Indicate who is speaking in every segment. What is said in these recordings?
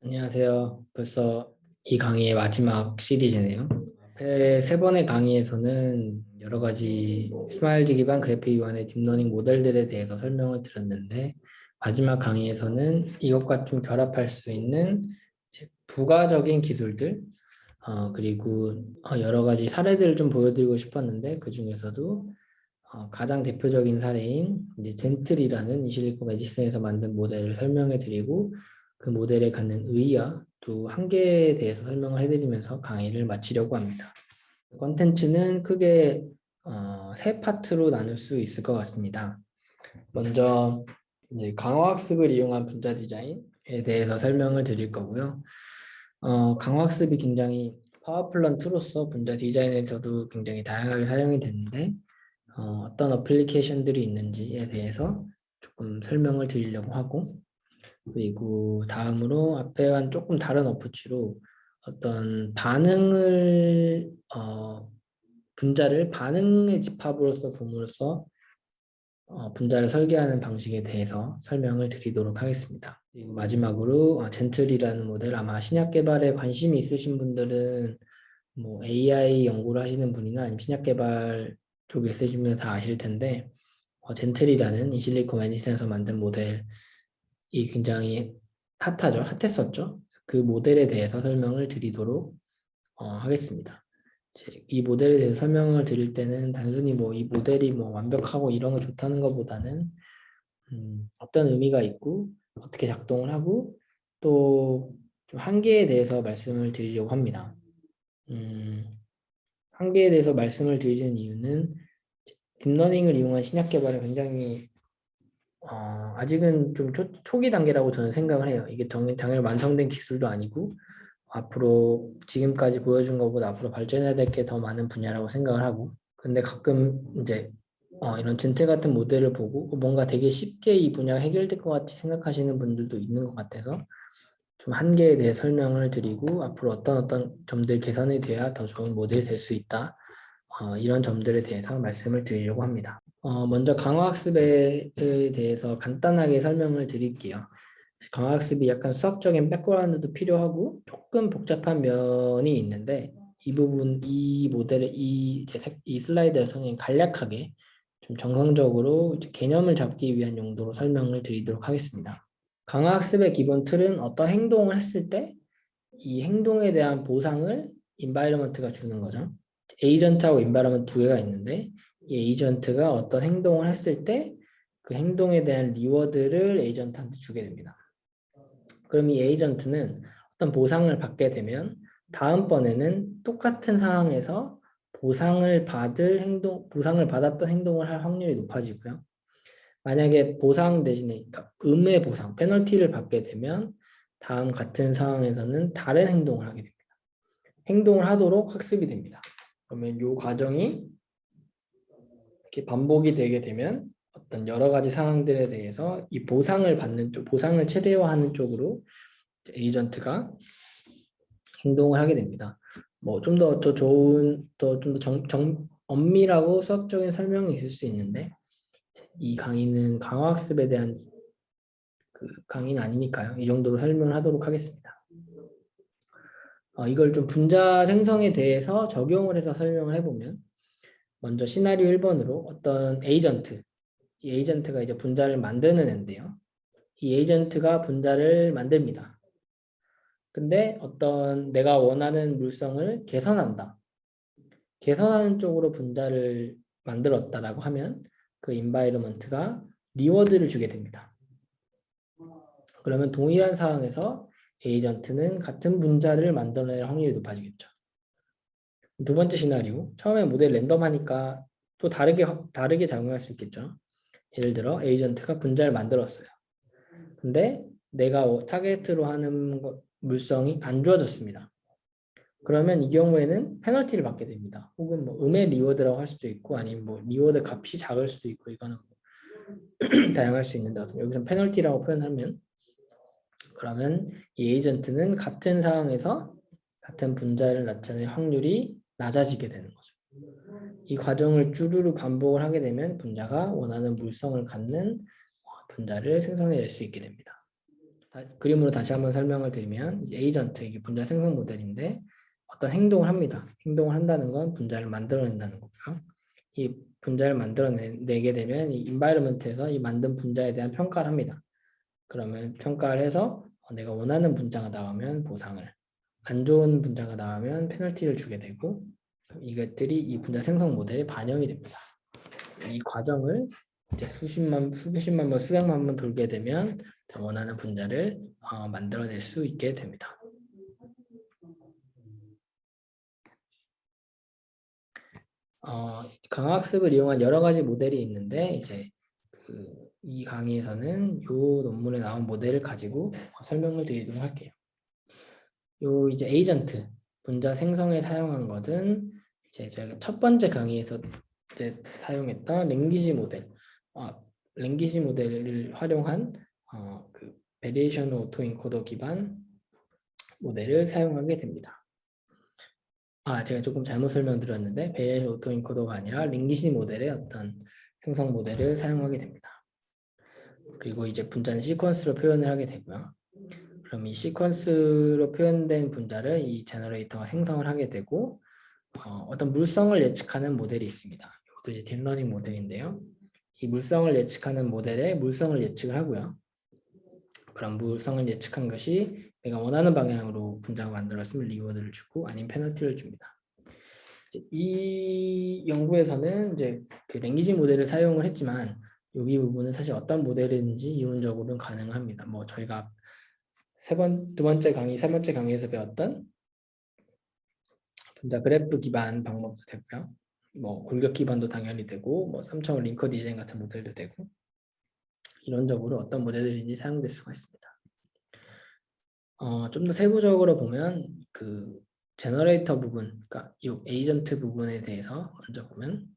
Speaker 1: 안녕하세요. 벌써 이 강의의 마지막 시리즈네요. 앞에 세 번의 강의에서는 여러 가지 스마일즈 기반 그래픽 기반의 딥러닝 모델들에 대해서 설명을 드렸는데, 마지막 강의에서는 이것과 좀 결합할 수 있는 이제 부가적인 기술들, 그리고 여러 가지 사례들을 좀 보여드리고 싶었는데, 그 중에서도 가장 대표적인 사례인 이제 젠틀이라는 이실리콘 매디슨에서 만든 모델을 설명해 드리고, 그 모델에 갖는 의의와 또 한계에 대해서 설명을 해드리면서 강의를 마치려고 합니다. 컨텐츠는 크게 세 파트로 나눌 수 있을 것 같습니다. 먼저 이제 강화학습을 이용한 분자 디자인에 대해서 설명을 드릴 거고요. 강화학습이 굉장히 파워풀한 툴로서 분자 디자인에서도 굉장히 다양하게 사용이 되는데, 어떤 어플리케이션들이 있는지에 대해서 조금 설명을 드리려고 하고, 그리고 다음으로 앞에와는 조금 다른 어프치로 어떤 분자를 반응의 집합으로서 봄으로써 분자를 설계하는 방식에 대해서 설명을 드리도록 하겠습니다. 그리고 마지막으로 젠틀이라는 모델, 아마 신약 개발에 관심이 있으신 분들은 뭐 AI 연구를 하시는 분이나 아니면 신약 개발 쪽에 있으신 분은 다 아실 텐데, 젠틀이라는 이 실리콘 매디슨에서 만든 모델이 굉장히 핫했었죠. 그 모델에 대해서 설명을 드리도록 하겠습니다. 이 모델에 대해서 설명을 드릴 때는 단순히 뭐 이 모델이 뭐 완벽하고 이런 거 좋다는 것보다는 어떤 의미가 있고 어떻게 작동을 하고 또 좀 한계에 대해서 말씀을 드리려고 합니다. 음, 한계에 대해서 말씀을 드리는 이유는 딥러닝을 이용한 신약 개발은 굉장히 아직은 좀 초기 단계라고 저는 생각을 해요. 이게 당연히 완성된 기술도 아니고 앞으로 지금까지 보여준 것보다 앞으로 발전해야 될 게 더 많은 분야라고 생각을 하고, 근데 가끔 이제 이런 젠틀 같은 모델을 보고 뭔가 되게 쉽게 이 분야가 해결될 것 같이 생각하시는 분들도 있는 것 같아서 좀 한계에 대해 설명을 드리고, 앞으로 어떤 점들 개선이 돼야 더 좋은 모델이 될 수 있다, 이런 점들에 대해서 말씀을 드리려고 합니다. 먼저 강화학습에 대해서 간단하게 설명을 드릴게요. 강화학습이 약간 수학적인 백그라운드도 필요하고 조금 복잡한 면이 있는데, 이 모델의 이 슬라이드에서는 간략하게 좀 정성적으로 이제 개념을 잡기 위한 용도로 설명을 드리도록 하겠습니다. 강화학습의 기본 틀은 어떤 행동을 했을 때 이 행동에 대한 보상을 인바이러먼트가 주는 거죠. 에이전트하고 인바이러먼트 두 개가 있는데, 이 에이전트가 어떤 행동을 했을 때 그 행동에 대한 리워드를 에이전트한테 주게 됩니다. 그럼 이 에이전트는 어떤 보상을 받게 되면 다음번에는 똑같은 상황에서 보상을 받았던 행동을 할 확률이 높아지고요. 만약에 보상 대신에 그러니까 음의 보상, 페널티를 받게 되면 다음 같은 상황에서는 다른 행동을 하게 됩니다. 행동을 하도록 학습이 됩니다. 그러면 이 과정이 이렇게 반복이 되게 되면 어떤 여러 가지 상황들에 대해서 이 보상을 최대화하는 쪽으로 에이전트가 행동을 하게 됩니다. 뭐 좀 더 좋은 좀 더 엄밀하고 수학적인 설명이 있을 수 있는데, 이 강의는 강화학습에 대한 그 강의는 아니니까요. 이 정도로 설명을 하도록 하겠습니다. 이걸 좀 분자 생성에 대해서 적용을 해서 설명을 해보면, 먼저 시나리오 1번으로 어떤 이 에이전트가 이제 분자를 만드는 앤데요. 이 에이전트가 분자를 만듭니다. 근데 어떤 내가 원하는 물성을 개선하는 쪽으로 분자를 만들었다라고 하면 그 인바이러먼트가 리워드를 주게 됩니다. 그러면 동일한 상황에서 에이전트는 같은 분자를 만들어낼 확률이 높아지겠죠. 두 번째 시나리오, 처음에 모델 랜덤하니까 또 다르게 작용할 수 있겠죠. 예를 들어 에이전트가 분자를 만들었어요. 근데 내가 타겟으로 하는 물성이 안 좋아졌습니다. 그러면 이 경우에는 페널티를 받게 됩니다. 혹은 뭐 음의 리워드라고 할 수도 있고, 아니면 뭐 리워드 값이 작을 수도 있고, 이거는 다양할 수 있는데 여기서 페널티라고 표현하면, 그러면 이 에이전트는 같은 상황에서 같은 분자를 나타낼 확률이 낮아지게 되는 거죠. 이 과정을 쭈루루 반복을 하게 되면 분자가 원하는 물성을 갖는 분자를 생성해낼 수 있게 됩니다. 그림으로 다시 한번 설명을 드리면 이제 에이전트, 이게 분자 생성 모델인데 어떤 행동을 합니다. 행동을 한다는 건 분자를 만들어낸다는 거고요. 이 분자를 만들어내게 되면 이 environment에서 이 만든 분자에 대한 평가를 합니다. 그러면 평가를 해서 내가 원하는 분자가 나오면 보상을, 안 좋은 분자가 나오면 페널티를 주게 되고, 이것들이 이 분자 생성 모델에 반영이 됩니다. 이 과정을 이제 수십만 번, 수백만 번 돌게 되면 원하는 분자를 만들어낼 수 있게 됩니다. 강화학습을 이용한 여러 가지 모델이 있는데 이제 이 강의에서는 이 논문에 나온 모델을 가지고 설명을 드리도록 할게요. 요 이제 에이전트 분자 생성에 사용한 것은 이제 저희가 첫 번째 강의에서 이제 사용했던 랭귀지 모델, 랭귀지 모델을 활용한 그 베리에이션 오토 인코더 기반 모델을 사용하게 됩니다. 제가 조금 잘못 설명드렸는데 베리에이션 오토 인코더가 아니라 랭귀지 모델의 어떤 생성 모델을 사용하게 됩니다. 그리고 이제 분자는 시퀀스로 표현을 하게 되고요. 그럼 이 시퀀스로 표현된 분자를 이 제너레이터가 생성을 하게 되고 어떤 물성을 예측하는 모델이 있습니다. 이것도 이제 딥러닝 모델인데요. 이 물성을 예측하는 모델에 물성을 예측을 하고요. 그럼 물성을 예측한 것이 내가 원하는 방향으로 분자가 만들었으면 리워드를 주고 아니면 페널티를 줍니다. 이 연구에서는 이제 그 랭귀지 모델을 사용을 했지만 여기 부분은 사실 어떤 모델인지 이론적으로는 가능합니다. 뭐 저희가 세 번째 강의에서 배웠던 분자 그래프 기반 방법도 되고요. 뭐 골격 기반도 당연히 되고 뭐 3차원 링커 디자인 같은 모델도 되고 이론적으로 어떤 모델들인지 사용될 수가 있습니다. 좀 더 세부적으로 보면 그 제너레이터 부분, 그러니까 이 에이전트 부분에 대해서 먼저 보면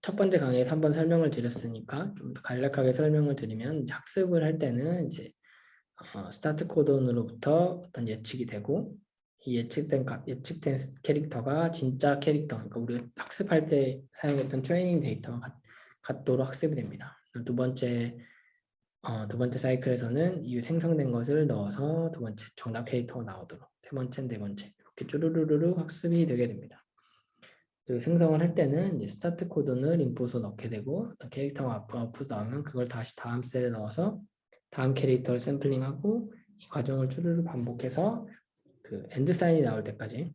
Speaker 1: 첫 번째 강의에서 한번 설명을 드렸으니까 좀 더 간략하게 설명을 드리면 학습을 할 때는 이제 스타트 코돈으로부터 어떤 예측이 되고 이 예측된 캐릭터가 진짜 캐릭터, 그러니까 우리가 학습할 때 사용했던 트레이닝 데이터와 같도록 학습이 됩니다. 두 번째 사이클에서는 이 생성된 것을 넣어서 두 번째 정답 캐릭터가 나오도록 세 번째, 네 번째 이렇게 쭈루루루루 학습이 되게 됩니다. 그리고 생성을 할 때는 이제 스타트 코돈을 인풋으로 넣게 되고 캐릭터가 아웃풋 나오면 그걸 다시 다음 셀에 넣어서 다음 캐릭터를 샘플링하고 이 과정을 쭈루루 반복해서 그 엔드 사인이 나올 때까지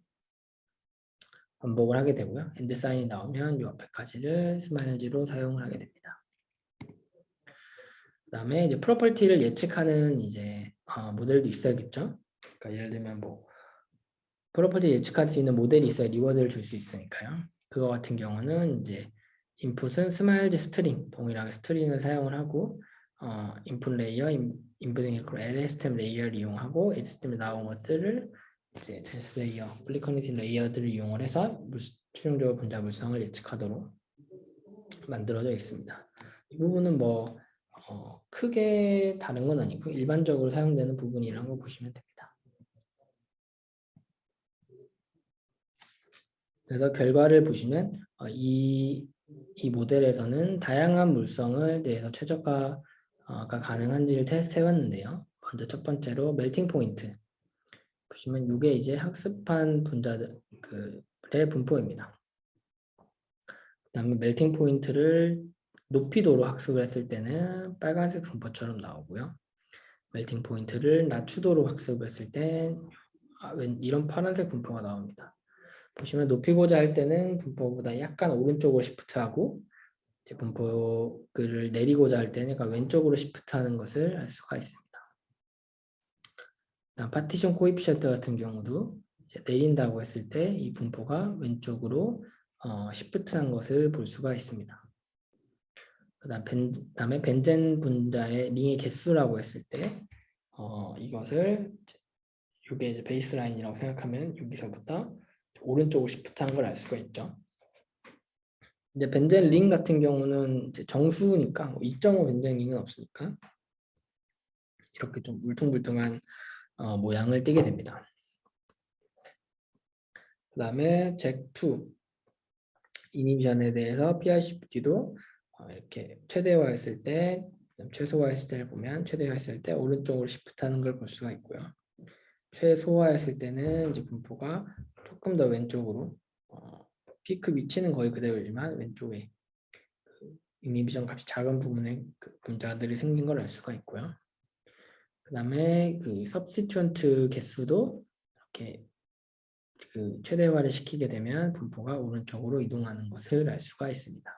Speaker 1: 반복을 하게 되고요. 엔드 사인이 나오면 이 앞에까지를 스마일즈로 사용을 하게 됩니다. 그다음에 이제 프로퍼티를 예측하는 이제 모델도 있어야겠죠. 그러니까 예를 들면 뭐 프로퍼티 예측할 수 있는 모델이 있어야 리워드를 줄 수 있으니까요. 그거 같은 경우는 이제 인풋은 스마일즈 스트링, 동일하게 스트링을 사용을 하고 인풋 레이어, 인풋 LSTM 레이어를 이용하고 LSTM에 나온 것들을 이제 댄스 레이어, 플리커니티 레이어들을 이용을 해서 최종적으로 분자 물성을 예측하도록 만들어져 있습니다. 이 부분은 뭐 크게 다른 건 아니고 일반적으로 사용되는 부분이라는 걸 보시면 됩니다. 그래서 결과를 보시면 이 모델에서는 다양한 물성을 대해서 최적화가 가능한지를 테스트해 봤는데요. 먼저 첫 번째로 멜팅 포인트 보시면 이게 이제 학습한 분자들의 분포입니다. 그다음에 멜팅 포인트를 높이도로 학습을 했을 때는 빨간색 분포처럼 나오고요. 멜팅 포인트를 낮추도록 학습을 했을 때 이런 파란색 분포가 나옵니다. 보시면 높이고자 할 때는 분포보다 약간 오른쪽으로 시프트하고 분포를 내리고자 할 때는 약간 왼쪽으로 시프트하는 것을 알 수가 있습니다. 파티션 코에피션트 같은 경우도 내린다고 했을 때 이 분포가 왼쪽으로 시프트한 것을 볼 수가 있습니다. 그다음에 벤젠 분자의 링의 개수라고 했을 때 이것을 이게 이제 베이스라인이라고 생각하면 여기서부터 오른쪽으로 시프트한 걸 알 수가 있죠. 이제 벤젠 링 같은 경우는 이제 정수니까 2.5 벤젠 링은 없으니까 이렇게 좀 울퉁불퉁한 모양을 띠게 됩니다. 그 다음에 잭2 이니비션에 대해서 PICPT도 이렇게 최대화했을 때 최소화했을 때를 보면 최대화했을 때 오른쪽으로 시프트하는 걸 볼 수가 있고요. 최소화했을 때는 이제 분포가 조금 더 왼쪽으로 피크 위치는 거의 그대로지만 왼쪽에 이니비전 값이 작은 부분에 그 분자들이 생긴 걸 알 수가 있고요. 그 다음에 그 서브스티튜언트 개수도 이렇게 그 최대화를 시키게 되면 분포가 오른쪽으로 이동하는 것을 알 수가 있습니다.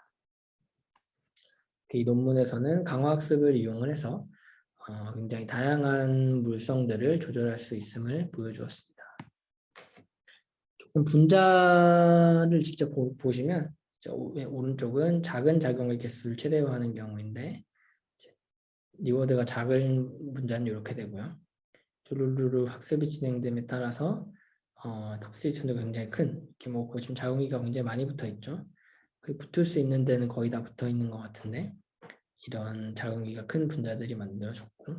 Speaker 1: 이 논문에서는 강화학습을 이용을 해서 굉장히 다양한 물성들을 조절할 수 있음을 보여주었습니다. 조금 분자를 직접 보시면 오른쪽은 작은 작용의 개수를 최대화하는 경우인데 리워드가 작은 분자는 이렇게 되고요. 주르르르 학습이 진행됨에 따라서 탑스위치도 굉장히 큰 이렇게 뭐 지금 작용기가 굉장히 많이 붙어 있죠. 거의 붙을 수 있는 데는 거의 다 붙어 있는 것 같은데 이런 작용기가 큰 분자들이 만들어졌고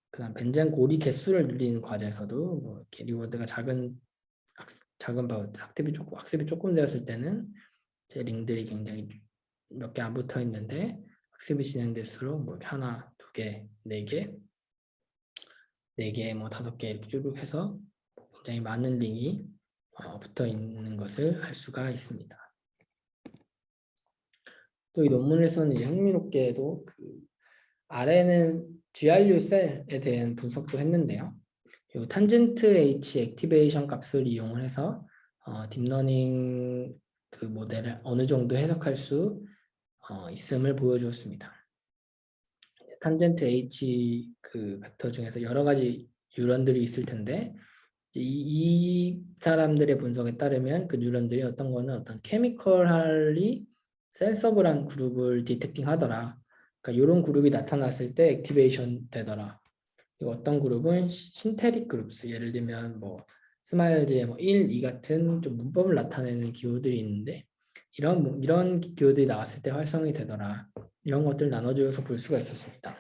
Speaker 1: 그다음 벤젠 고리 개수를 늘리는 과제에서도 뭐 이렇게 리워드가 작은 학습이 조금 되었을 때는 제 링들이 굉장히 몇 개 안 붙어 있는데 학습이 진행될수록 뭐 하나, 두 개, 네 개, 뭐 다섯 개 이렇게 쭉 해서 굉장히 많은 링이 붙어 있는 것을 알 수가 있습니다. 또 이 논문에서는 이제 흥미롭게도 그 아래는 GRU 셀에 대한 분석도 했는데요. 이 탄젠트 H 액티베이션 값을 이용을 해서 딥러닝 그 모델을 어느 정도 해석할 수 있음을 보여주었습니다. 탄젠트 H 그 벡터 중에서 여러 가지 뉴런들이 있을 텐데 이 사람들의 분석에 따르면 그 뉴런들이 어떤 거는 어떤 케미컬이 센서블한 그룹을 디텍팅 하더라. 그러니까 이런 그룹이 나타났을 때 액티베이션 되더라. 그리고 어떤 그룹은 신테릭 그룹스, 예를 들면 뭐 스마일즈의 뭐 1, 2 같은 좀 문법을 나타내는 기호들이 있는데 이런 기호들이 나왔을 때 활성이 되더라. 이런 것들 나눠주어서 볼 수가 있었습니다.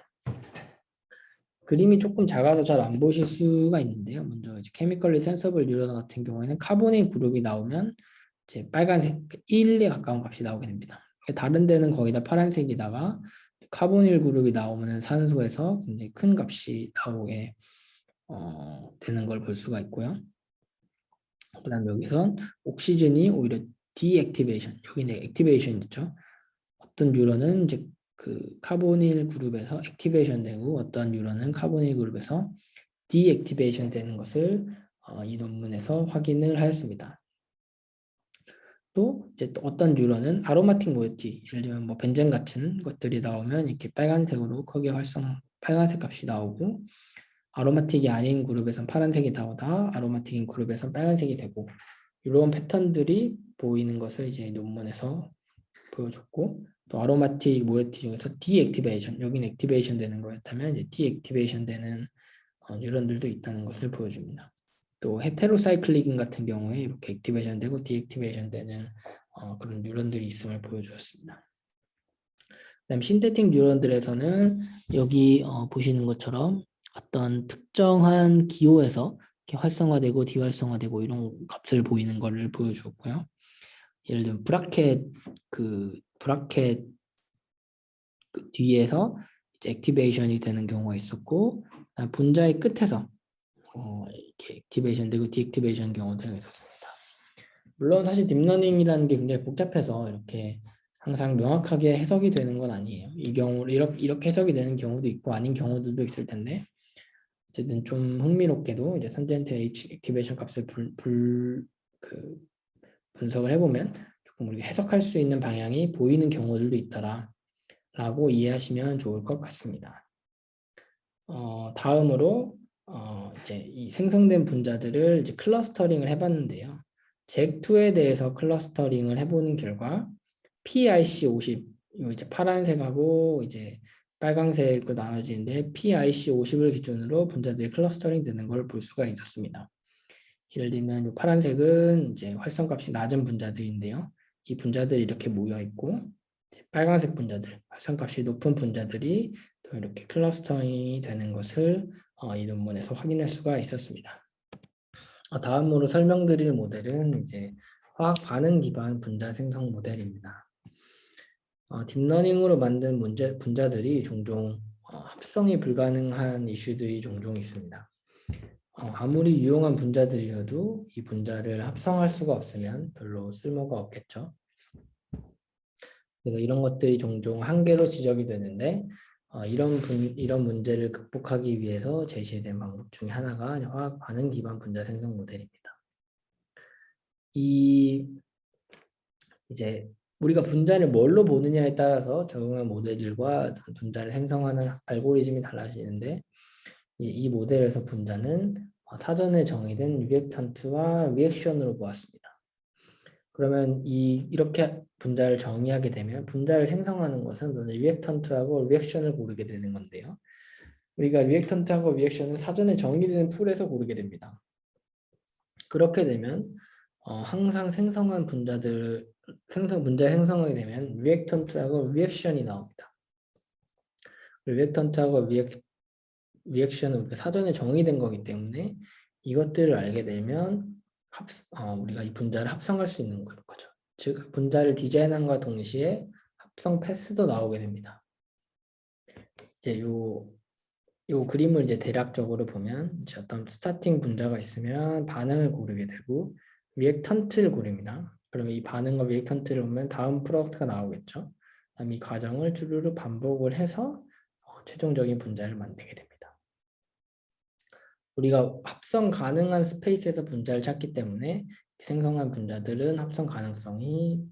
Speaker 1: 그림이 조금 작아서 잘 안 보실 수가 있는데요. 먼저 이제 케미컬리 센서블 뉴런 같은 경우에는 카보닐 그룹이 나오면 이제 빨간색 1에 가까운 값이 나오게 됩니다. 다른 데는 거의 다 파란색이다가 카보닐 그룹이 나오면 산소에서 굉장히 큰 값이 나오게 되는 걸 볼 수가 있고요. 그다음 여기선 옥시즌이 오히려 디액티베이션, 여기는 액티베이션 있죠. 어떤 뉴런은 이제 그 카보닐 그룹에서 액티베이션 되고 어떤 뉴런은 카보닐 그룹에서 디액티베이션 되는 것을 이 논문에서 확인을 하였습니다. 또 이제 또 어떤 뉴런은 아로마틱 모이티, 예를 들면 뭐 벤젠 같은 것들이 나오면 이렇게 빨간색으로 크게 빨간색 값이 나오고 아로마틱이 아닌 그룹에선 파란색이 나오다 아로마틱인 그룹에선 빨간색이 되고 이런 패턴들이 보이는 것을 이제 논문에서 보여줬고 또 아로마틱 모이티 중에서 디액티베이션, 여기는 액티베이션 되는 거였다면 이제 디액티베이션 되는 뉴런들도 있다는 것을 보여줍니다. 또 헤테로사이클릭인 같은 경우에 이렇게 액티베이션 되고 디액티베이션 되는 그런 뉴런들이 있음을 보여주었습니다. 그다음 신테틱 뉴런들에서는 여기 보시는 것처럼 어떤 특정한 기호에서 이렇게 활성화되고 디활성화되고 이런 값을 보이는 것을 보여주었고요. 예를 들면 브라켓 그 뒤에서 이제 액티베이션이 되는 경우가 있었고 분자의 끝에서 이렇게 액티베이션 되고 디액티베이션 경우도 있었습니다. 물론 사실 딥러닝이라는 게 굉장히 복잡해서 이렇게 항상 명확하게 해석이 되는 건 아니에요. 이 경우를 이렇게 해석이 되는 경우도 있고 아닌 경우들도 있을 텐데 어쨌든 좀 흥미롭게도 이제 탄젠트 H 액티베이션 값을 분석을 해보면 조금 우리가 해석할 수 있는 방향이 보이는 경우들도 있더라라고 이해하시면 좋을 것 같습니다. 다음으로 이제 이 생성된 분자들을 이제 클러스터링을 해봤는데요. 잭2에 대해서 클러스터링을 해보는 결과 PIC50, 이제 파란색하고 이제 빨강색으로 나눠지는데 PIC50을 기준으로 분자들이 클러스터링 되는 걸 볼 수가 있었습니다. 예를 들면 이 파란색은 이제 활성값이 낮은 분자들인데요. 이 분자들이 이렇게 모여 있고 빨간색 분자들, 활성값이 높은 분자들이 또 이렇게 클러스터링이 되는 것을 이 논문에서 확인할 수가 있었습니다. 다음으로 설명드릴 모델은 이제 화학 반응 기반 분자 생성 모델입니다. 딥러닝으로 만든 분자들이 종종 합성이 불가능한 이슈들이 종종 있습니다. 아무리 유용한 분자들이어도 이 분자를 합성할 수가 없으면 별로 쓸모가 없겠죠. 그래서 이런 것들이 종종 한계로 지적이 되는데 이런 문제를 극복하기 위해서 제시된 방법 중에 하나가 화학 반응 기반 분자 생성 모델입니다. 이제 우리가 분자를 뭘로 보느냐에 따라서 적용한 모델들과 분자를 생성하는 알고리즘이 달라지는데 이 모델에서 분자는 사전에 정의된 리액턴트와 리액션으로 보았습니다. 그러면 이렇게 분자를 정의하게 되면 분자를 생성하는 것은 리액턴트하고 리액션을 고르게 되는 건데요. 우리가 리액턴트하고 리액션은 사전에 정의된 풀에서 고르게 됩니다. 그렇게 되면 항상 생성한 분자 생성하게 되면 리액턴트하고 리액션이 나옵니다. 리액턴트하고 리액션은 우리가 사전에 정의된 거기 때문에 이것들을 알게 되면 우리가 이 분자를 합성할 수 있는 거죠. 즉 분자를 디자인함과 동시에 합성 패스도 나오게 됩니다. 이제 요 그림을 이제 대략적으로 보면 이제 어떤 스타팅 분자가 있으면 반응을 고르게 되고 리액턴트를 고릅니다. 그러면 이 반응과 리액턴트를 보면 다음 프로덕트가 나오겠죠. 그다음 이 과정을 주르륵 반복을 해서 최종적인 분자를 만들게 됩니다. 우리가 합성 가능한 스페이스에서 분자를 찾기 때문에 생성한 분자들은 합성 가능성이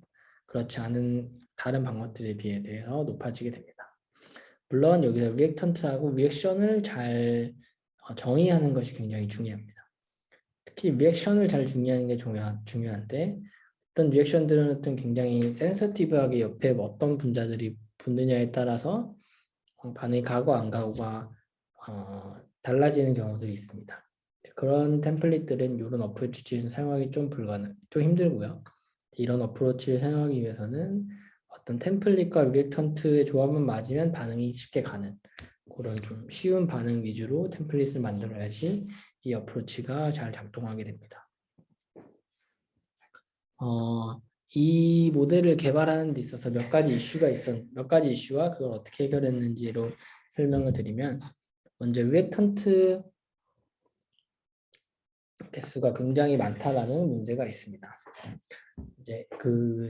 Speaker 1: 그렇지 않은 다른 방법들에 비해서 높아지게 됩니다. 물론 여기서 리액턴트하고 리액션을 잘 정의하는 것이 굉장히 중요합니다. 특히 리액션을 잘 정의하는 게 중요한데 어떤 리액션들은 굉장히 센서티브하게 옆에 어떤 분자들이 붙느냐에 따라서 반응이 가고 안 가고가 달라지는 경우들이 있습니다. 그런 템플릿들은 이런 어프로치를 사용하기 좀 힘들고요. 이런 어프로치를 사용하기 위해서는 어떤 템플릿과 리액턴트의 조합만 맞으면 반응이 쉽게 가는 그런 좀 쉬운 반응 위주로 템플릿을 만들어야지 이 어프로치가 잘 작동하게 됩니다. 이 모델을 개발하는 데 있어서 몇 가지 이슈와 그걸 어떻게 해결했는지로 설명을 드리면 먼저 리액턴트 개수가 굉장히 많다라는 문제가 있습니다. 이제 그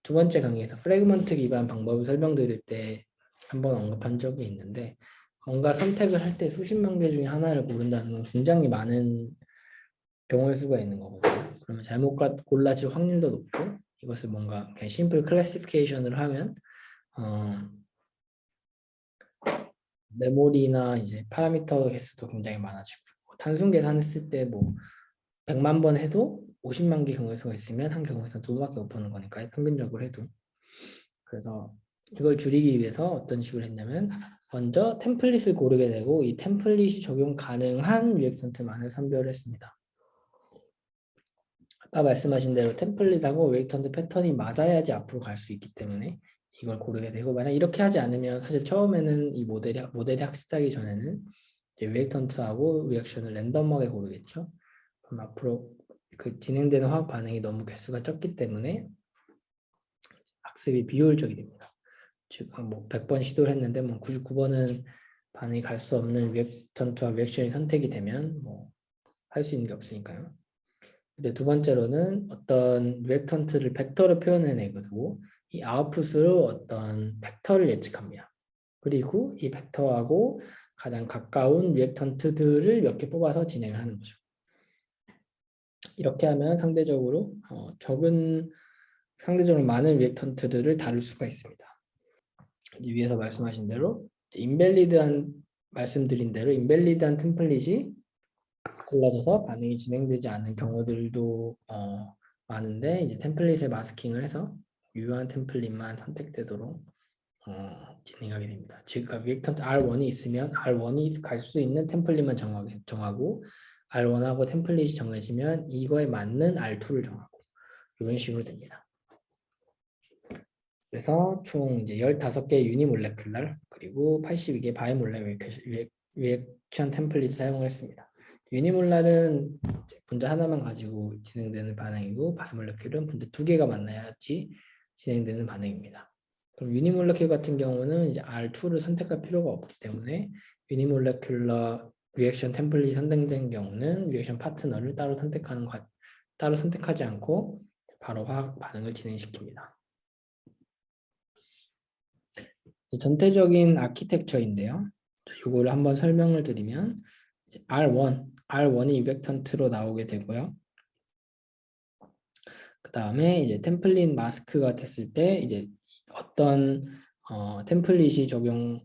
Speaker 1: 두 번째 강의에서 프래그먼트 기반 방법을 설명드릴 때 한번 언급한 적이 있는데 뭔가 선택을 할 때 수십만 개 중에 하나를 고른다는 건 굉장히 많은 경우의 수가 있는 거거든요. 그러면 잘못 골라질 확률도 높고 이것을 뭔가 그냥 심플 클래시피케이션을 하면 메모리나 이제 파라미터 개수도 굉장히 많아지고 단순 계산했을 때 뭐 100만 번 해도 50만 개 경우의 수가 있으면 한 경우에서 두 개밖에 못 보는 거니까요. 평균적으로 해도. 그래서 이걸 줄이기 위해서 어떤 식으로 했냐면 먼저 템플릿을 고르게 되고 이 템플릿이 적용 가능한 리액턴트만을 선별했습니다. 아까 말씀하신 대로 템플릿하고 리액턴트 패턴이 맞아야지 앞으로 갈 수 있기 때문에 이걸 고르게 되고 만약 이렇게 하지 않으면 사실 처음에는 이 모델이 학습하기 전에는 리액턴트하고 리액션을 랜덤하게 고르겠죠. 그럼 앞으로 그 진행되는 화학 반응이 너무 개수가 적기 때문에 학습이 비효율적이 됩니다. 즉 뭐 100번 시도를 했는데 뭐 99번은 반응이 갈 수 없는 리액턴트와 리액션이 선택이 되면 뭐 할 수 있는 게 없으니까요. 근데 두 번째로는 어떤 리액턴트를 벡터로 표현해내고 이 아웃풋으로 어떤 벡터를 예측합니다. 그리고 이 벡터하고 가장 가까운 리액턴트들을 몇 개 뽑아서 진행을 하는 거죠. 이렇게 하면 상대적으로 상대적으로 많은 리액턴트들을 다룰 수가 있습니다. 위에서 말씀하신 대로 말씀드린 대로 인밸리드한 템플릿이 골라져서 반응이 진행되지 않는 경우들도 많은데 이제 템플릿에 마스킹을 해서 유효한 템플릿만 선택되도록 진행하게 됩니다. 즉 리액턴트 R1이 있으면 R1이 갈 수 있는 템플릿만 정하고 R1하고 템플릿이 정해지면 이거에 맞는 R2를 정하고 이런 식으로 됩니다. 그래서 총 이제 15개의 유니몰레큘러 그리고 82개 바이몰레 리액션 템플릿을 사용을 했습니다. 유니몰랄은 분자 하나만 가지고 진행되는 반응이고 바이몰레큘은 분자 2개가 만나야지 진행되는 반응입니다. 그럼 유니몰레큘 같은 경우는 이제 R2를 선택할 필요가 없기 때문에 유니몰레큘러 리액션 템플릿이 선택된 경우는 리액션 파트너를 따로 선택하지 않고 바로 화학 반응을 진행시킵니다. 전체적인 아키텍처인데요. 이거를 한번 설명을 드리면 R1이 리액턴트로 나오게 되고요. 그 다음에 이제 템플릿 마스크가 됐을 때 이제 어떤 템플릿이 적용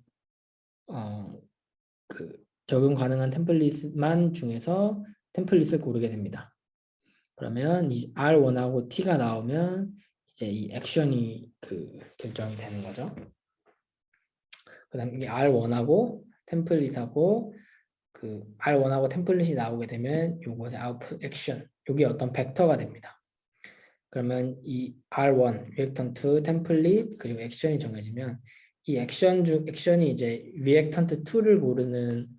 Speaker 1: 가능한 템플릿만 중에서 템플릿을 고르게 됩니다. 그러면 이 R1하고 T가 나오면 이제 이 액션이 결정이 되는 거죠. 그다음에 R1하고 템플릿하고 R1하고 템플릿이 나오게 되면 요것의 아웃풋 액션, 요게 어떤 벡터가 됩니다. 그러면 이 R1, 리액턴트, 템플릿, 그리고 액션이 정해지면 이 액션이 이제 리액턴트 2를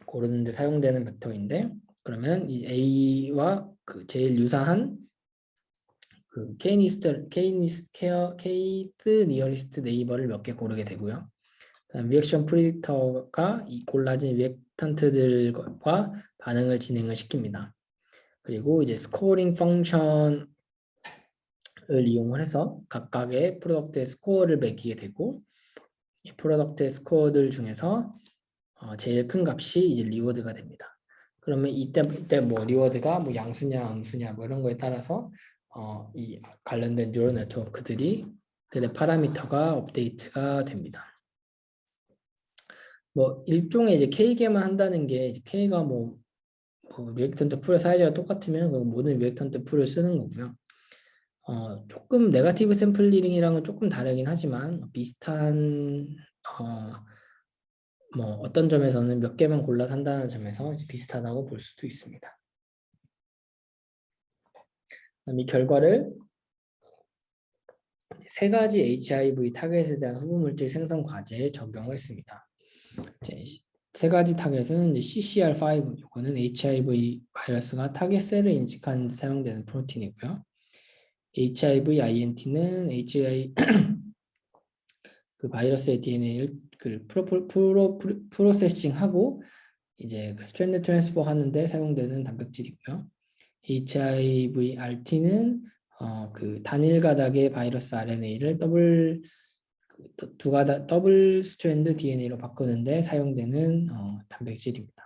Speaker 1: 고르는데 사용되는 벡터인데, 그러면 이 A와 제일 유사한 케이스 니어리스트 네이버를 몇 개 고르게 되고요. 그다음 리액션 프리딕터가 이 골라진 리액턴트들과 반응을 진행을 시킵니다. 그리고 이제 스코어링 펑션을 이용을 해서 각각의 프로덕트의 스코어를 매기게 되고, 이 프로덕트의 스코어들 중에서 제일 큰 값이 이제 리워드가 됩니다. 그러면 이때 뭐 리워드가 뭐 양수냐 음수냐 뭐 이런 거에 따라서 이 관련된 뉴럴 네트워크들의 파라미터가 업데이트가 됩니다. 뭐 일종의 이제 K계만 한다는 게 K가 뭐 리액턴트 풀의 사이즈가 똑같으면 모든 리액턴트 풀을 쓰는 거고요. 조금 네거티브 샘플링이랑은 조금 다르긴 하지만 비슷한 뭐 어떤 점에서는 몇 개만 골라서 한다는 점에서 비슷하다고 볼 수도 있습니다. 이 결과를 세 가지 HIV 타겟에 대한 후보물질 생성 과제에 적용했습니다. 세 가지 타겟은 CCR5, 이거는 HIV 바이러스가 타겟 셀을 인식하는 데 사용되는 프로틴이고요. HIV INT는 그 바이러스의 DNA를 프로세싱하고 이제 스트랜드 트랜스퍼 하는데 사용되는 단백질이고요. HIV RT는 단일 가닥의 바이러스 RNA를 더블 스트랜드 DNA로 바꾸는데 사용되는 단백질입니다.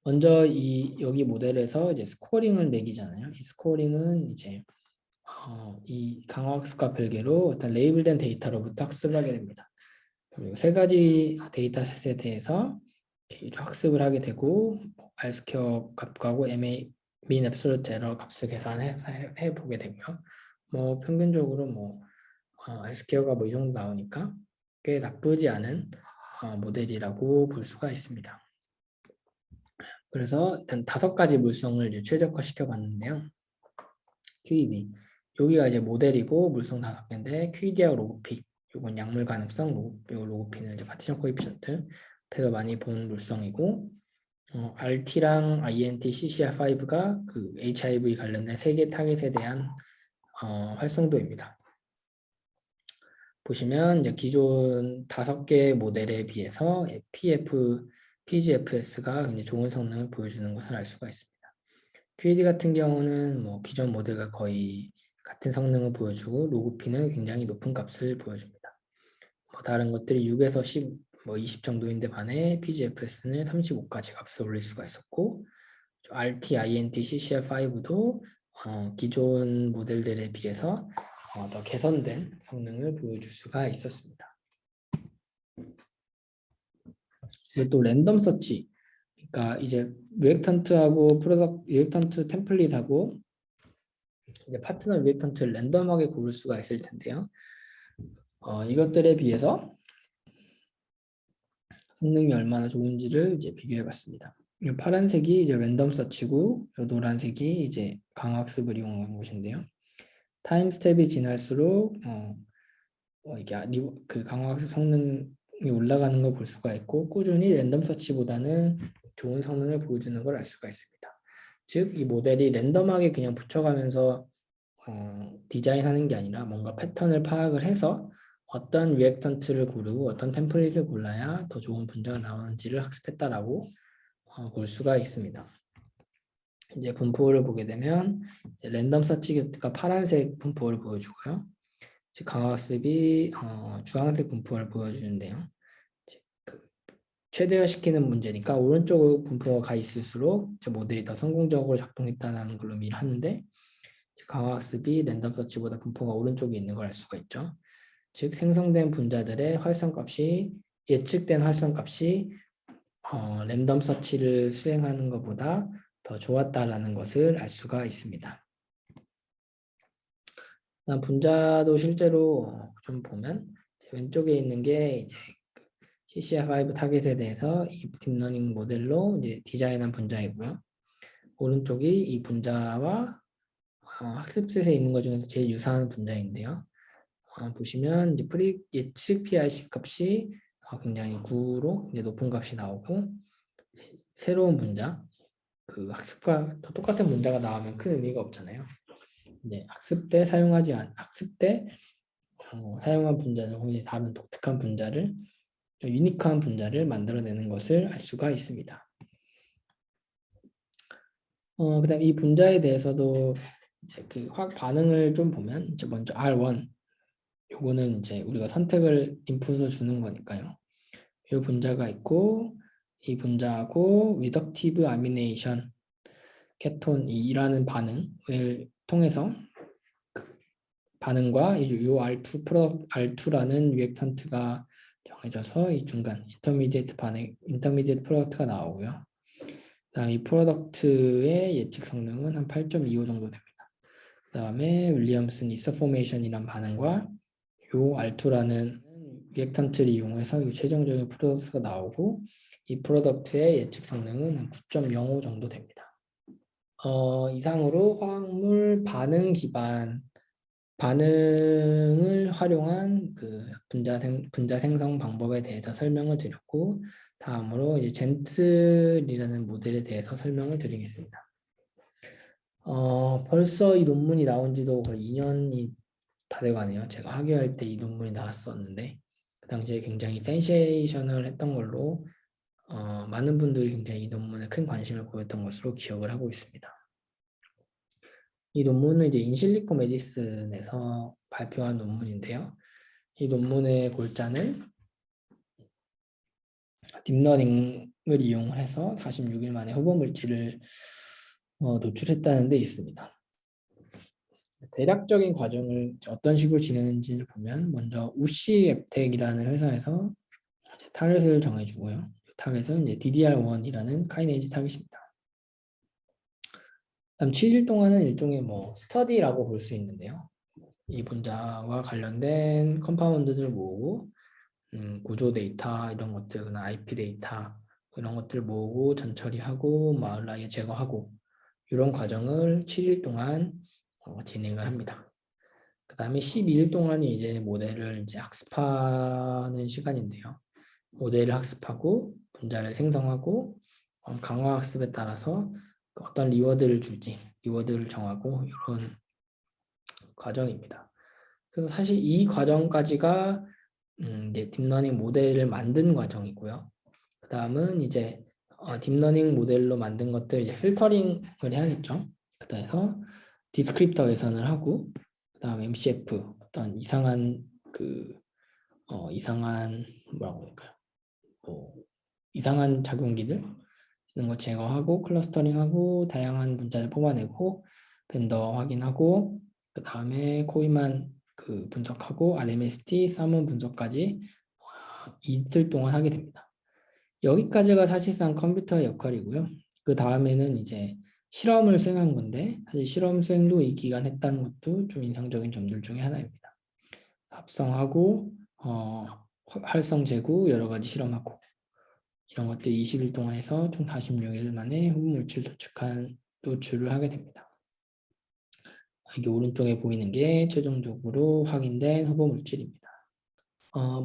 Speaker 1: 먼저 여기 모델에서 이제 스코어링을 매기잖아요. 이 스코어링은 이제 이 강화학습과 별개로 어떤 레이블된 데이터로부터 학습을 하게 됩니다. 그리고 세 가지 데이터셋에 대해서 학습을 하게 되고 R스퀘어 값하고 mean absolute error 값을 계산해 보게 되고요. 뭐 평균적으로 뭐 R스퀘어가 뭐 이 정도 나오니까 꽤 나쁘지 않은 모델이라고 볼 수가 있습니다. 그래서 일단 5가지 물성을 이제 최적화시켜 봤는데요. QED 여기가 이제 모델이고 물성 5개인데 QED하고 로그피, 이건 약물 가능성, 로그피는 이제 파티션 코에피션트, 배가 많이 본 물성이고, RT랑 INT, CCR5가 HIV 관련된 3개 타겟에 대한 활성도입니다. 보시면 이제 기존 5개 모델에 비해서 PGFS가 굉장히 좋은 성능을 보여주는 것을 알 수가 있습니다. QED 같은 경우는 뭐 기존 모델과 거의 같은 성능을 보여주고 로그피는 굉장히 높은 값을 보여줍니다. 뭐 다른 것들이 6에서 10, 뭐 20 정도인데 반해 PGFS는 35까지 값을 올릴 수가 있었고, RT, INT, CCR5도 기존 모델들에 비해서 더 개선된 성능을 보여줄 수가 있었습니다. 그리고 또 랜덤 서치, 그러니까 이제 리액턴트 템플릿하고 이제 파트너 리액턴트를 랜덤하게 고를 수가 있을 텐데요. 이것들에 비해서 성능이 얼마나 좋은지를 이제 비교해봤습니다. 이 파란색이 이제 랜덤 서치고, 이 노란색이 이제 강학습을 이용한 것인데요. 타임 스텝이 지날수록 이게 강학습 성능이 올라가는 걸 볼 수가 있고, 꾸준히 랜덤 서치보다는 좋은 성능을 보여주는 걸 알 수가 있습니다. 즉, 이 모델이 랜덤하게 그냥 붙여가면서 디자인하는 게 아니라 뭔가 패턴을 파악을 해서 어떤 리액턴트를 고르고 어떤 템플릿을 골라야 더 좋은 분자가 나오는지를 학습했다라고 볼 수가 있습니다. 이제 분포를 보게 되면 이제 랜덤 서치가 파란색 분포를 보여주고요. 강학습이 주황색 분포를 보여주는데요. 그 최대화시키는 문제니까 오른쪽 분포가 가 있을수록 모델이 더 성공적으로 작동했다는 걸로 의미를 하는데 강학습이 랜덤 서치보다 분포가 오른쪽에 있는 걸 알 수가 있죠. 즉 생성된 분자들의 활성값이 예측된 활성값이 랜덤 서치를 수행하는 것보다 더 좋았다라는 것을 알 수가 있습니다. 분자도 실제로 좀 보면 왼쪽에 있는 게 이제 CCR5 타겟에 대해서 이 딥러닝 모델로 이제 디자인한 분자이고요. 오른쪽이 이 분자와 학습셋에 있는 것 중에서 제일 유사한 분자인데요. 보시면 이제 예측 PIC 값이 굉장히 9로 이제 높은 값이 나오고 새로운 분자, 그 학습과 똑같은 분자가 나오면 큰 의미가 없잖아요. 네, 학습 때 사용한 분자는 굉장히 다른 독특한 분자를 유니크한 분자를 만들어내는 것을 알 수가 있습니다. 그다음 이 분자에 대해서도 이제 그 반응을 좀 보면 이제 먼저 R1 요거는 이제 우리가 선택을 인풋을 주는 거니까요. 이 분자가 있고 이 분자하고 리덕티브 아미네이션 케톤이라는 반응을 통해서 반응과 이 R2라는 리액턴트가 정해져서 이 중간 인터미디에이트 프로덕트가 나오고요. 그다음 이 프로덕트의 예측 성능은 한 8.25 정도 됩니다. 그다음에 윌리엄슨 이서포메이션이란 반응과 요 R2라는 리액턴트를 이용해서 이 최종적인 프로덕트가 나오고 이 프로덕트의 예측 성능은 한 9.05 정도 됩니다. 이상으로 화학물 반응 기반 반응을 활용한 그 분자 생성 방법에 대해서 설명을 드렸고 다음으로 이제 젠틀이라는 모델에 대해서 설명을 드리겠습니다. 벌써 이 논문이 나온 지도 거의 2년이 다 돼가네요. 제가 학예할 때 이 논문이 나왔었는데 그 당시에 굉장히 센세이셔널 했던 걸로 많은 분들이 굉장히 이 논문에 큰 관심을 보였던 것으로 기억을 하고 있습니다. 이 논문은 이제 인실리코 메디슨에서 발표한 논문인데요. 이 논문의 골자는 딥러닝을 이용해서 46일 만에 후보 물질을 노출했다는 데 있습니다. 대략적인 과정을 어떤 식으로 진행했는지를 보면 먼저 우시 앱텍이라는 회사에서 타겟을 정해주고요. 타겟은 이제 DDR1이라는 카이네이즈 타겟입니다. 다음 7일 동안은 일종의 스터디라고 볼 수 있는데요. 이 분자와 관련된 컴파운드들을 모으고 구조 데이터 이런 것들, 그나 IP 데이터 이런 것들 모으고 전처리하고 아웃라이어 제거하고 이런 과정을 7일 동안 진행을 합니다. 그 다음에 12일 동안이 이제 모델을 이제 학습하는 시간인데요. 모델을 학습하고 분자를 생성하고 강화 학습에 따라서 어떤 리워드를 줄지 리워드를 정하고 이런 과정입니다. 그래서 사실 이 과정까지가 이제 딥러닝 모델을 만든 과정이고요. 그 다음은 이제 딥러닝 모델로 만든 것들 이제 필터링을 해야겠죠. 그래서 디스크립터 계산을 하고 그 다음 MCF 어떤 이상한 뭐라고 할까요? 이상한 작용기들 이런 거 제거하고 클러스터링하고 다양한 분자를 뽑아내고 벤더 확인하고 그 다음에 코이만 분석하고 RMST 쌍문 분석까지 이틀 동안 하게 됩니다. 여기까지가 사실상 컴퓨터의 역할이고요. 그 다음에는 이제 실험을 수행한 건데 사실 실험 수행도 이 기간 했다는 것도 좀 인상적인 점들 중에 하나입니다. 합성하고 활성 제구 여러 가지 실험하고 이런 것들 20일 동안 해서 총 46일 만에 후보 물질 도출을 하게 됩니다. 이게 오른쪽에 보이는 게 최종적으로 확인된 후보 물질입니다.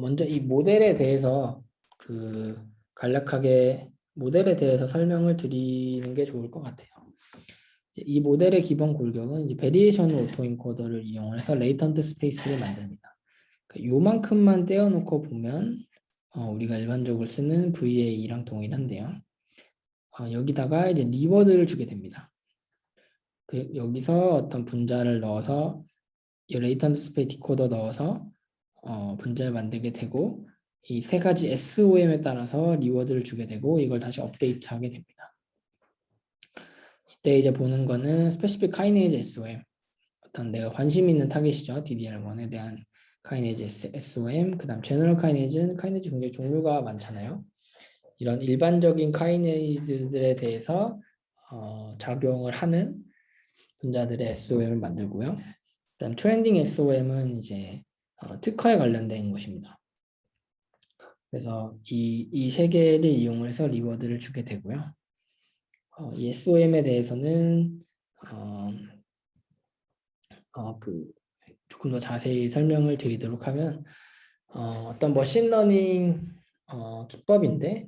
Speaker 1: 먼저 이 모델에 대해서 간략하게 모델에 대해서 설명을 드리는 게 좋을 것 같아요. 이 모델의 기본 골격은 이제 베리에이션 오토인코더를 이용해서 레이턴트 스페이스를 만듭니다. 그러니까 요만큼만 떼어놓고 보면 우리가 일반적으로 쓰는 VA랑 동일한데요. 여기다가 이제 리워드를 주게 됩니다. 여기서 어떤 분자를 넣어서 이 레이턴트 스페이스 디코더 넣어서 분자를 만들게 되고 이 세 가지 SOM에 따라서 리워드를 주게 되고 이걸 다시 업데이트하게 됩니다. 이때 이제 보는 거는 스페시픽 카이네이즈 SOM 어떤 내가 관심 있는 타겟이죠. DDR1에 대한 카이네이즈 SOM 그 다음 제너럴 카이네이즈는 카이네이즈 굉장히 종류가 많잖아요. 이런 일반적인 카이네이즈들에 대해서 작용을 하는 분자들의 SOM을 만들고요. 그다음 트렌딩 SOM은 이제 특허에 관련된 것입니다. 그래서 이 세 개를 이용해서 리워드를 주게 되고요. 이 SOM에 대해서는 조금 더 자세히 설명을 드리도록 하면 어떤 머신러닝 기법인데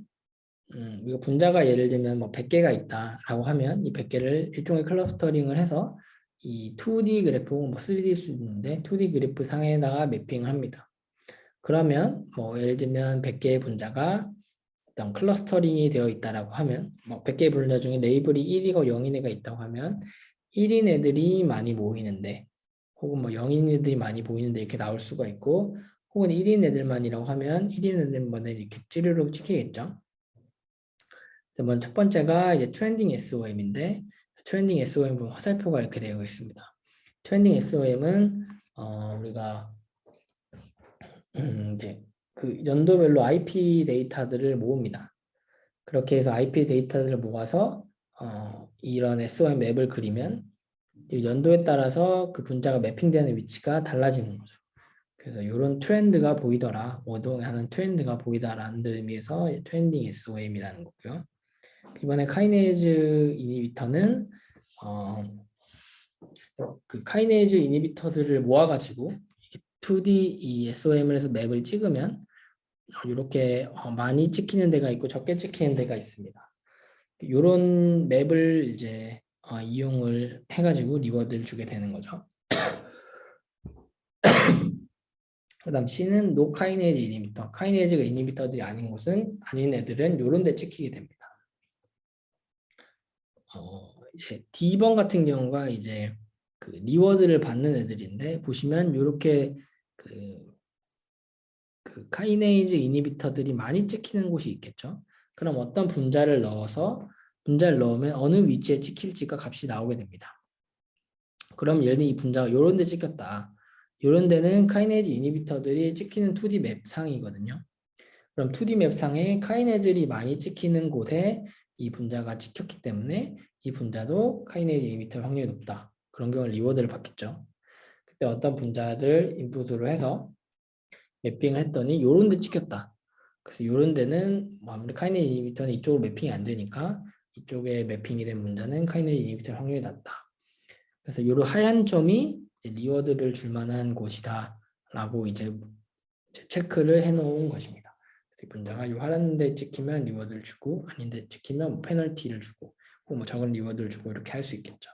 Speaker 1: 이거 분자가 예를 들면 뭐 100개가 있다라고 하면 이 100개를 일종의 클러스터링을 해서 이 2D 그래프 뭐 3D 수 있는데 2D 그래프 상에다가 매핑을 합니다. 그러면 뭐 예를 들면 100개의 분자가 어떤 클러스터링이 되어 있다라고 하면 뭐 100개의 분자 중에 레이블이 1이고 0인 애가 있다고 하면 1인 애들이 많이 모이는데 혹은 뭐 0인 애들이 많이 보이는데 이렇게 나올 수가 있고 혹은 1인 애들만이라고 하면 1인 애들만 이렇게 찌르륵 찍히겠죠. 먼저 첫 번째가 이제 트렌딩 SOM인데 트렌딩 SOM 보면 화살표가 이렇게 되어 있습니다. 트렌딩 SOM은 우리가 이제 그 연도별로 IP 데이터들을 모읍니다. 그렇게 해서 IP 데이터들을 모아서 이런 SOM 맵을 그리면 이 연도에 따라서 그 분자가 매핑되는 위치가 달라지는 거죠. 그래서 이런 트렌드가 보이더라, 오동하는 트렌드가 보이다라는 의미에서 트렌딩 SOM이라는 거고요. 이번에 카이네이즈 이니비터는 그 카이네이즈 이니비터들을 모아가지고 2D 이 SOM을 해서 맵을 찍으면 이렇게 많이 찍히는 데가 있고 적게 찍히는 데가 있습니다. 이런 맵을 이제 이용을 해가지고 리워드를 주게 되는 거죠. 그다음 C는 노 카이네이즈 이니비터. 카이네이즈가 이니비터들이 아닌 애들은 이런 데 찍히게 됩니다. 이제 D번 같은 경우가 이제 그 리워드를 받는 애들인데 보시면 이렇게 그 카이네이즈 이니비터들이 많이 찍히는 곳이 있겠죠. 그럼 어떤 분자를 넣으면 어느 위치에 찍힐지가 값이 나오게 됩니다. 그럼 예를 들면 이 분자가 이런 데 찍혔다. 이런 데는 카이네이즈 이니비터들이 찍히는 2D 맵 상이거든요. 그럼 2D 맵 상에 카이네이즈들이 많이 찍히는 곳에 이 분자가 찍혔기 때문에 이 분자도 카이네이즈 이니비터 확률이 높다. 그런 경우는 리워드를 받겠죠. 그때 어떤 분자들 인풋으로 해서 매핑을 했더니 이런 데 찍혔다. 그래서 이런 데는 뭐 아무리 카이네이즈 이니비터는 이쪽으로 매핑이 안 되니까 이쪽에 매핑이 된 분자는 카이네이즈 이니비터 확률이 낮다. 그래서 이 하얀 점이 이제 리워드를 줄 만한 곳이다라고 이제 체크를 해놓은 것입니다. 그래서 이 분자가 이 하얀 데 찍히면 리워드를 주고 아닌 데 찍히면 페널티를 주고 혹은 뭐 적은 리워드를 주고 이렇게 할 수 있겠죠.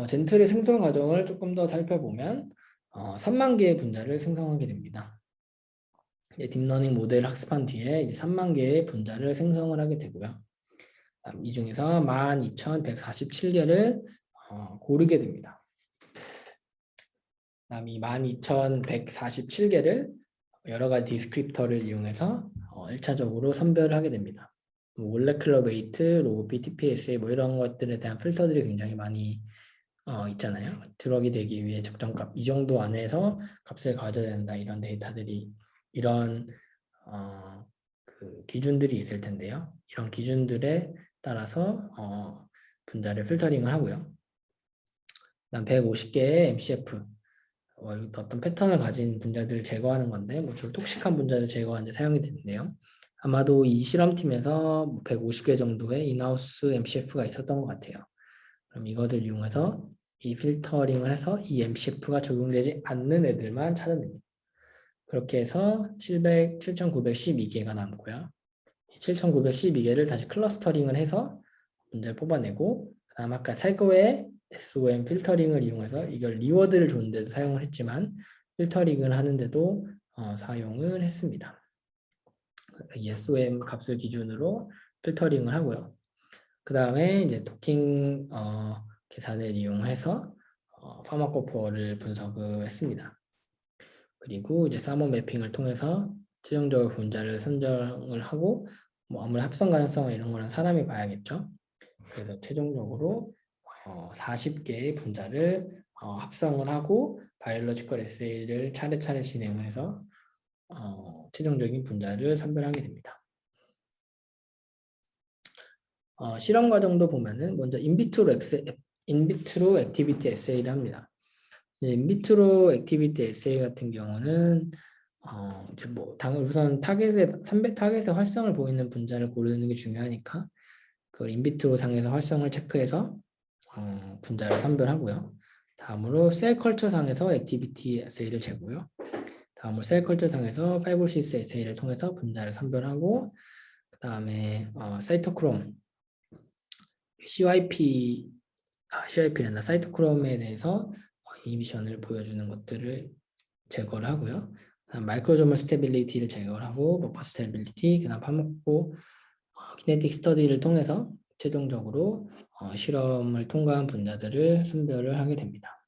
Speaker 1: 젠틀의 생성 과정을 조금 더 살펴보면 3만 개의 분자를 생성하게 됩니다. 딥러닝 모델을 학습한 뒤에 이제 3만 개의 분자를 생성을 하게 되고요. 이 중에서 12,147개를 고르게 됩니다. 그다음 이 12,147개를 여러 가지 디스크립터를 이용해서 1차적으로 선별을 하게 됩니다. 몰레큘러 웨이트, 로그피, TPSA 뭐 이런 것들에 대한 필터들이 굉장히 많이 있잖아요. 드럭이 되기 위해 적정값 이 정도 안에서 값을 가져야 된다 이런 데이터들이 이런 그 기준들이 있을 텐데요. 이런 기준들에 따라서 분자를 필터링을 하고요. 그다음 150개의 MCF 어떤 패턴을 가진 분자들을 제거하는 건데 뭐 주로 톡식한 분자를 제거하는 데 사용이 되는데요. 아마도 이 실험팀에서 150개 정도의 인하우스 MCF가 있었던 것 같아요. 그럼 이것을 이용해서 이 필터링을 해서 이 MCF가 적용되지 않는 애들만 찾아냅니다. 그렇게 해서 7,912개가 남고요. 7912개를 다시 클러스터링을 해서 문제를 뽑아내고, 그다음 아까 세거의 SOM 필터링을 이용해서 이걸 리워드를 줬는데도 사용을 했지만 필터링을 하는데도 사용을 했습니다. 이 SOM 값을 기준으로 필터링을 하고요. 그 다음에 이제 도킹 계산을 이용해서 파마코포어를 분석을 했습니다. 그리고 이제 사몬 매핑을 통해서 최종적으로 분자를 선정을 하고, 뭐 아무리 합성 가능성 이런 거는 사람이 봐야겠죠. 그래서 최종적으로 40개의 분자를 합성을 하고 바이올로지컬 에세이를 차례차례 진행을 해서 최종적인 분자를 선별하게 됩니다. 실험 과정도 보면은 먼저 인비트로 액티비티 에세이를 합니다. 인비트로 액티비티 에세이 같은 경우는 이제 뭐 우선 타겟의 활성을 보이는 분자를 고르는 게 중요하니까 그걸 인비트로 상에서 활성을 체크해서 분자를 선별하고요. 다음으로 셀 컬처 상에서 액티비티 에세이를 재고요. 다음으로 셀 컬처 상에서 파이브시스 에세이를 통해서 분자를 선별하고, 그 다음에 사이토크롬 CYP란다. 사이토크롬에 대해서 이미션을 보여주는 것들을 제거를 하고요. 그다음 마이크로조멀 스테빌리티를 제거를 하고, 버퍼 스테빌리티, 그다음 파먹고 키네틱 스터디를 통해서 최종적으로 실험을 통과한 분자들을 선별을 하게 됩니다.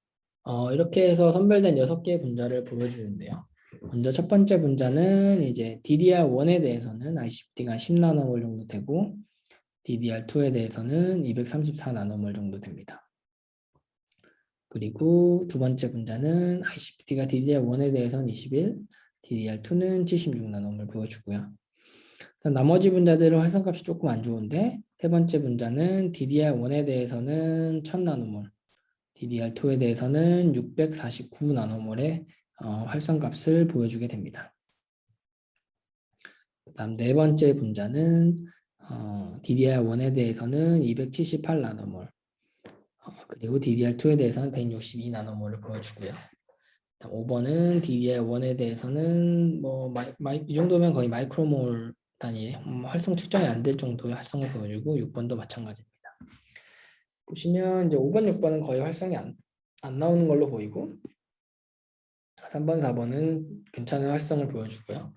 Speaker 1: 이렇게 해서 선별된 6개의 분자를 보여주는데요. 먼저 첫 번째 분자는 이제 DDR1에 대해서는 ICPT가 10나노몰 정도 되고, DDR2에 대해서는 234나노몰 정도 됩니다. 그리고 두 번째 분자는 ICPT가 DDR1에 대해서는 21, DDR2는 76나노몰 보여주고요. 나머지 분자들은 활성값이 조금 안 좋은데, 세 번째 분자는 DDR1에 대해서는 1000나노몰, DDR2에 대해서는 649나노몰의 활성값을 보여주게 됩니다. 그 다음 네 번째 분자는 DDR1에 대해서는 278나노몰, 그리고 DDR2에 대해서는 162나노몰을 보여주고요. 5번은 DDR1에 대해서는 이 정도면 거의 마이크로몰 단위의 활성 측정이 안 될 정도의 활성을 보여주고, 6번도 마찬가지입니다. 보시면 이제 5번, 6번은 거의 활성이 안 나오는 걸로 보이고, 3번, 4번은 괜찮은 활성을 보여주고요.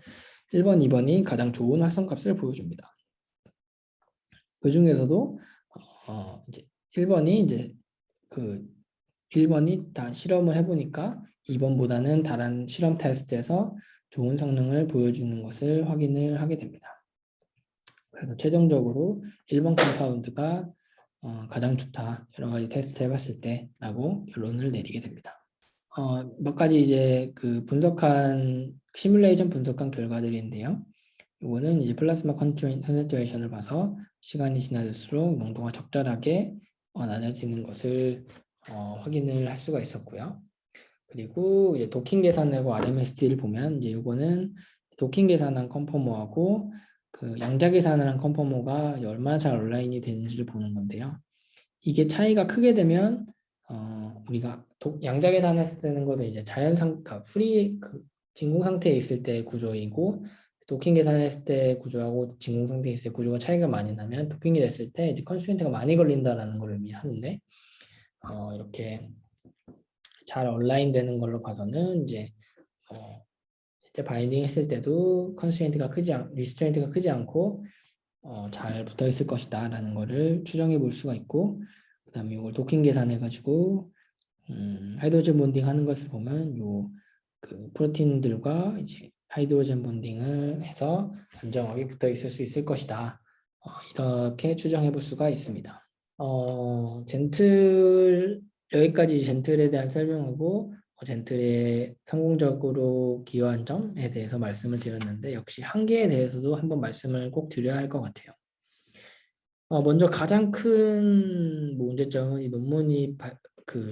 Speaker 1: 1번, 2번이 가장 좋은 활성값을 보여줍니다. 그 중에서도 이제 1번이 다 실험을 해보니까 2번보다는 다른 실험 테스트에서 좋은 성능을 보여주는 것을 확인을 하게 됩니다. 그래서 최종적으로 1번 컴파운드가 가장 좋다, 여러 가지 테스트 해봤을 때라고 결론을 내리게 됩니다. 몇 가지 이제 시뮬레이션 분석한 결과들인데요. 이거는 이제 플라스마 컨센트레이션을 봐서 시간이 지날수록 농도가 적절하게 낮아지는 것을 확인을 할 수가 있었고요. 그리고 이제 도킹 계산하고 RMSD를 보면 이제 이거는 도킹 계산한 컨포머하고 그 양자 계산을 한 컨포머가 얼마나 잘 온라인이 되는지를 보는 건데요. 이게 차이가 크게 되면 우리가 양자 계산했을 때는 것은 이제 진공 상태에 있을 때 구조이고, 도킹 계산했을 때 구조하고 진공 상태에 있을 때 구조가 차이가 많이 나면 도킹이 됐을 때 이제 컨스트레인트가 많이 걸린다라는 걸 의미하는데, 이렇게 잘 온라인 되는 걸로 봐서는 이제 바인딩 했을 때도 리스트레인트가 크지 않고 잘 붙어 있을 것이다 라는 거를 추정해 볼 수가 있고, 그 다음에 이걸 도킹 계산해 가지고 하이드로젠 본딩 하는 것을 보면 그 프로틴들과 이제 하이드로젠 본딩을 해서 안정하게 붙어 있을 수 있을 것이다, 이렇게 추정해 볼 수가 있습니다. 여기까지 젠틀에 대한 설명하고 젠틀의 성공적으로 기여한 점에 대해서 말씀을 드렸는데, 역시 한계에 대해서도 한번 말씀을 꼭 드려야 할 것 같아요. 먼저 가장 큰 문제점은 이 논문이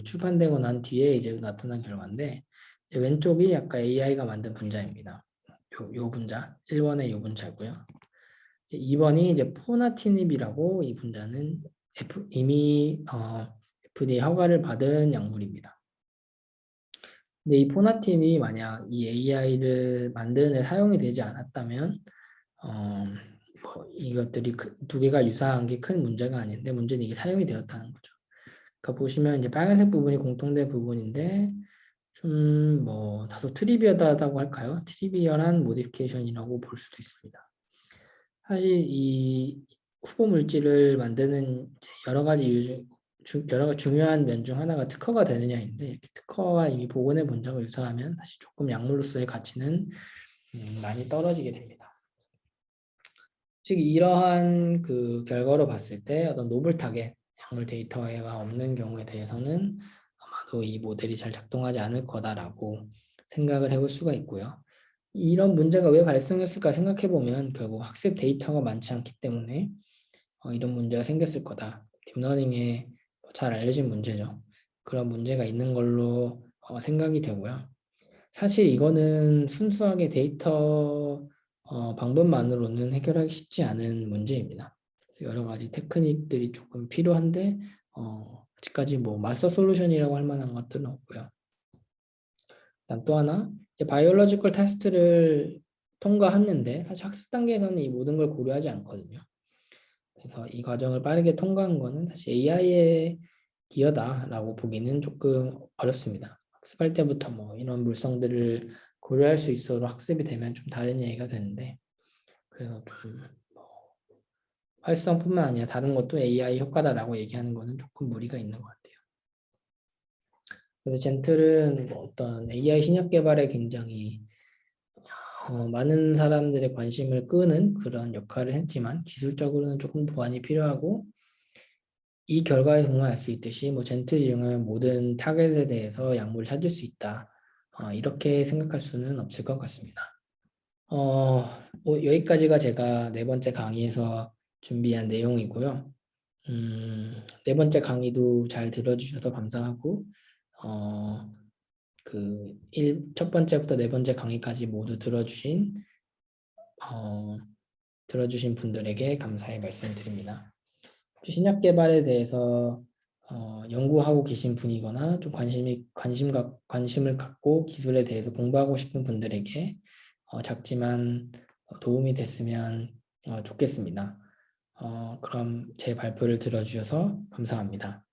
Speaker 1: 출판되고 난 뒤에 이제 나타난 결과인데, 왼쪽이 아까 AI가 만든 분자입니다. 요 분자, 1번의 요 분자고요. 2번이 이제 포나티닙이라고, 이 분자는 이미 FDA 허가를 받은 약물입니다. 근데 이 포나틴이 만약 이 AI를 만드는 데 사용이 되지 않았다면 뭐 이것들이 두 개가 유사한 게 큰 문제가 아닌데 문제는 이게 사용이 되었다는 거죠. 그러니까 보시면 이제 빨간색 부분이 공통된 부분인데 좀 뭐 다소 트리비얼하다고 할까요? 트리비얼한 모디피케이션이라고 볼 수도 있습니다. 사실 이 후보 물질을 만드는 여러 가지 이유 여러 가지 중요한 면 중 하나가 특허가 되느냐인데 이렇게 특허가 이미 복원해 본 적을 유사하면 사실 조금 약물로서의 가치는 많이 떨어지게 됩니다. 즉 이러한 그 결과로 봤을 때 어떤 노블 타겟 약물 데이터가 없는 경우에 대해서는 아마도 이 모델이 잘 작동하지 않을 거다라고 생각을 해볼 수가 있고요. 이런 문제가 왜 발생했을까 생각해 보면 결국 학습 데이터가 많지 않기 때문에 이런 문제가 생겼을 거다. 딥러닝에 잘 알려진 문제죠. 그런 문제가 있는 걸로 생각이 되고요. 사실 이거는 순수하게 데이터 방법만으로는 해결하기 쉽지 않은 문제입니다. 그래서 여러 가지 테크닉들이 조금 필요한데 아직까지 뭐 마스터 솔루션이라고 할 만한 것들은 없고요. 그다음 또 하나 바이올로지컬 테스트를 통과했는데 사실 학습 단계에서는 이 모든 걸 고려하지 않거든요. 그래서 이 과정을 빠르게 통과한 거는 사실 AI의 기여다라고 보기는 조금 어렵습니다. 학습할 때부터 뭐 이런 물성들을 고려할 수 있어로 학습이 되면 좀 다른 얘기가 되는데 그래서 좀뭐 활성뿐만 아니라 다른 것도 AI 효과다라고 얘기하는 거는 조금 무리가 있는 것 같아요. 그래서 젠틀은 뭐 어떤 AI 신약 개발에 굉장히 많은 사람들의 관심을 끄는 그런 역할을 했지만 기술적으로는 조금 보완이 필요하고 이 결과에서 보면 알 수 있듯이 뭐 젠틀 이용하면 모든 타겟에 대해서 약물을 찾을 수 있다. 이렇게 생각할 수는 없을 것 같습니다. 뭐 여기까지가 제가 네 번째 강의에서 준비한 내용이고요. 네 번째 강의도 잘 들어주셔서 감사하고 첫 번째부터 네 번째 강의까지 모두 들어주신 분들에게 감사의 말씀을 드립니다. 신약 개발에 대해서 연구하고 계신 분이거나 좀 관심을 갖고 기술에 대해서 공부하고 싶은 분들에게 작지만 도움이 됐으면 좋겠습니다. 그럼 제 발표를 들어주셔서 감사합니다.